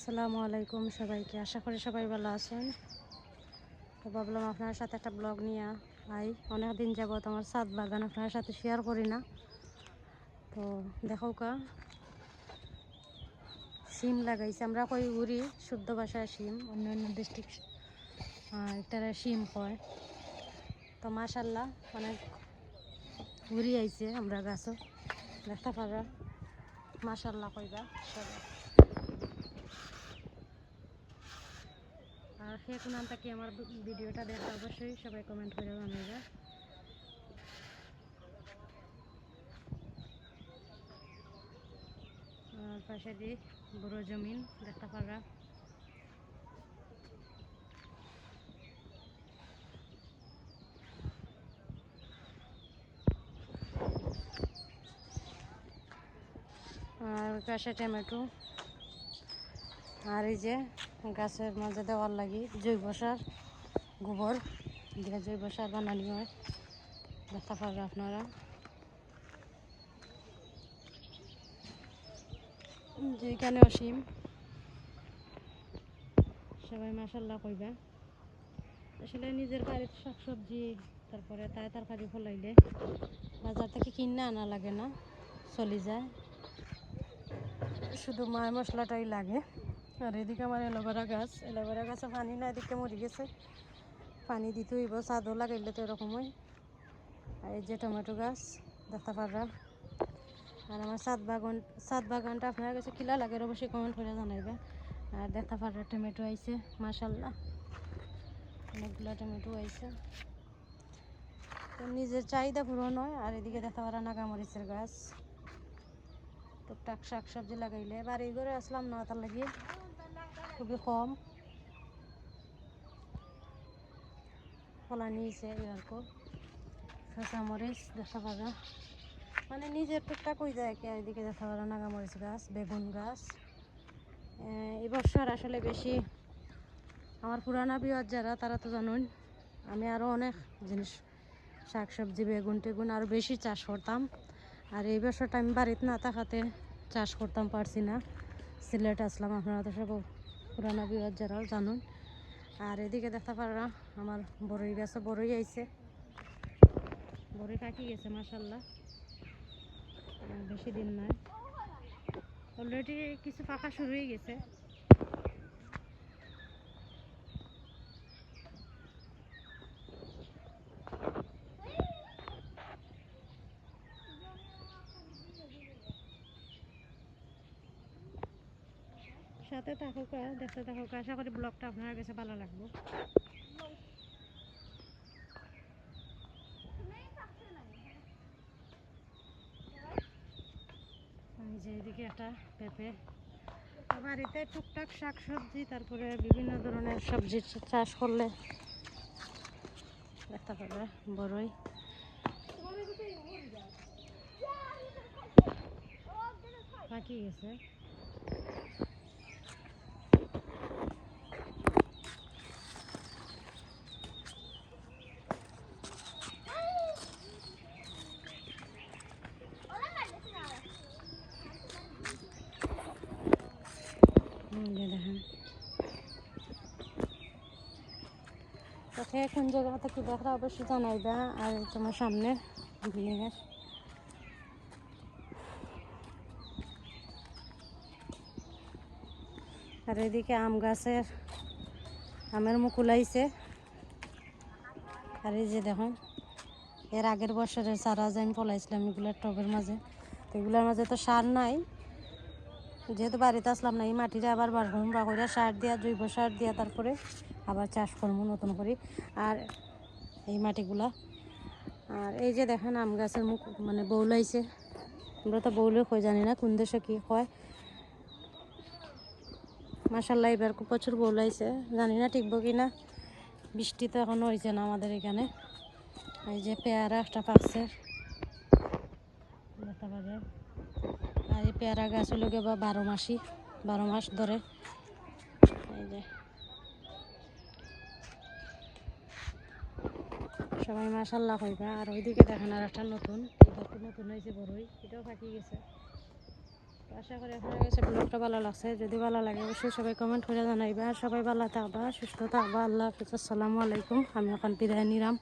আসসালামু আলাইকুম সবাইকে, আশা করি সবাই ভালো আছেন। তো ভাবলাম আপনার সাথে একটা ব্লগ নিয়ে অনেক দিন যাবত আমার ছাদ বাগান আপনার সাথে শেয়ার করি না। তো দেখো শিম লাগাইছে, আমরা কই উড়ি শুদ্ধ ভাষায় শিম, অন্য অন্য ডিস্ট্রিক্ট একটা শিম কয়। তো মাশাল্লাহ অনেক উড়ি আইছে আমরা গাছও দেখতে পারা, মাশাল্লাহ কইবা সবাই। আর সে কোন থেকে আমার ভিডিওটা দেখা অবশ্যই সবাই কমেন্ট করে জানাইবা। পাশে দিয়ে বড় জমিন দেখতে পারা। আর পাশে টমেটো, আর এই যে গাছের মাঝে দেওয়ার লাগি জৈব সার, গোবর দিয়ে জৈব সার বানানি হয়, দেখতে পারবেন আপনারা। যেখানে অসীম সবাই মাশাল্লাহ কইবা। আসলে নিজের বাড়ির শাকসবজি তারপরে তাই তরকারি ফলাইলে বাজার থেকে কিনে আনা লাগে না, চলে যায়, শুধু মায় মশলাটাই লাগে। আর এদিকে আমার এলোভেরা গাছে পানি না, এদিকে মরে গেছে, পানি দিতে হইব, চাঁদও লাগাইলে তো এরকমই। আর এই যে টমেটো গাছ দেখতে পাররা। আর আমার ছাদ বাগানটা আপনার কাছে কিলা লাগে অবশ্যই কমেন্ট করে জানাইবে। আর দেখতে পাররা টমেটো আইছে মাশাল্লাহ, অনেকগুলো টমেটো আইছে, তো নিজের চাহিদা পূরণ হয়। আর এদিকে দেখতে পারা নাগামরিচের গাছ, টুকটাক শাক সবজি লাগাইলে বাড়ি ঘরে আসলাম না, তার লাগে খুবই কম ফলানি হয়েছে। এরকম কাঁচামরিচ দেখা পারা, মানে নিজের টুকটাক হয়ে যায় কি। এদিকে দেখা পারা নাগামরিচ গাছ, বেগুন গাছ। এই বছর আসলে বেশি আমার পুরানা বিয়ার যারা তারা তো জানুন, আমি আরও অনেক জিনিস শাক সবজি বেগুন টেগুন আরও বেশি চাষ করতাম। আর এই বছরটা আমি বাড়িতে না থাকাতে চাষ করতাম পারছি না, সিলেট আসলাম, আপনারা তো সব পুরানা বিয়ার যারাও জানুন। আর এদিকে দেখতে পারা আমার বড়ই গাছে বড়ই আইছে, বড়ই পাকি গেছে মাশাল্লাহ, বেশি দিন নয়, অলরেডি কিছু পাকা শুরু হয়ে গেছে। সাথে থাকুক, দেখতে থাকুক, আশা করি ব্লগটা আপনার কাছে ভালো লাগবে। এই যে এদিকে একটা পেঁপে, বাড়িতে টুকটাক শাক সবজি তারপরে বিভিন্ন ধরনের সবজি চাষ করলে দেখতে পাবে বড়ই পাকি গেছে। দেখেন কোথায় কোন জায়গা থেকে দেখা অবশ্যই জানাইবা। আর তোমার সামনে বিল্ডিংয়ের আর এদিকে আম গাছের আমের মুকুল আইছে। আর এই যে দেখুন এর আগের বছরের চারা যে আমি ফলাইছিলাম এগুলোর টবের মাঝে, তো এগুলোর মাঝে তো সার নাই, যেহেতু বাড়িতে আসলাম না, এই মাটিটা আবার বাড়বো বা করে সার দিয়া জৈব সার দিয়া তারপরে আবার চাষ করবো নতুন করে। আর এই মাটিগুলা, আর এই যে দেখেন আম গাছের মুখ মানে বউল আইছে, আমরা তো বউলে কই জানি না কোন দেশে কি কয়। মাশাল্লাহ এবার খুব প্রচুর বউল আইছে, জানি না টিকবো কি না, বৃষ্টি তো এখনো হয়েছে না আমাদের এখানে। এই যে পেয়ারা একটা পাকছে দেখতে পাবে। আর এই পেয়ারা গাছ হলো গিয়ে বা 12 মাসই, 12 মাস ধরে। এই যে সবাই মাশাল্লাহ কইবা। আর ওইদিকে দেখেন আর একটা নতুন, এটা নতুন হয়েছে বড়ই, এটাও পাকি গেছে। আশা করি আপনার কাছে ব্লগটা ভালো লাগছে। যদি ভালো লাগে অবশ্যই সবাই কমেন্ট করে জানাইবা। সবাই ভালো থাকবা, সুস্থ থাকবা। আল্লাহ হাফিজ, আসসালামু আলাইকুম। আমি এখন বিদায় নিলাম।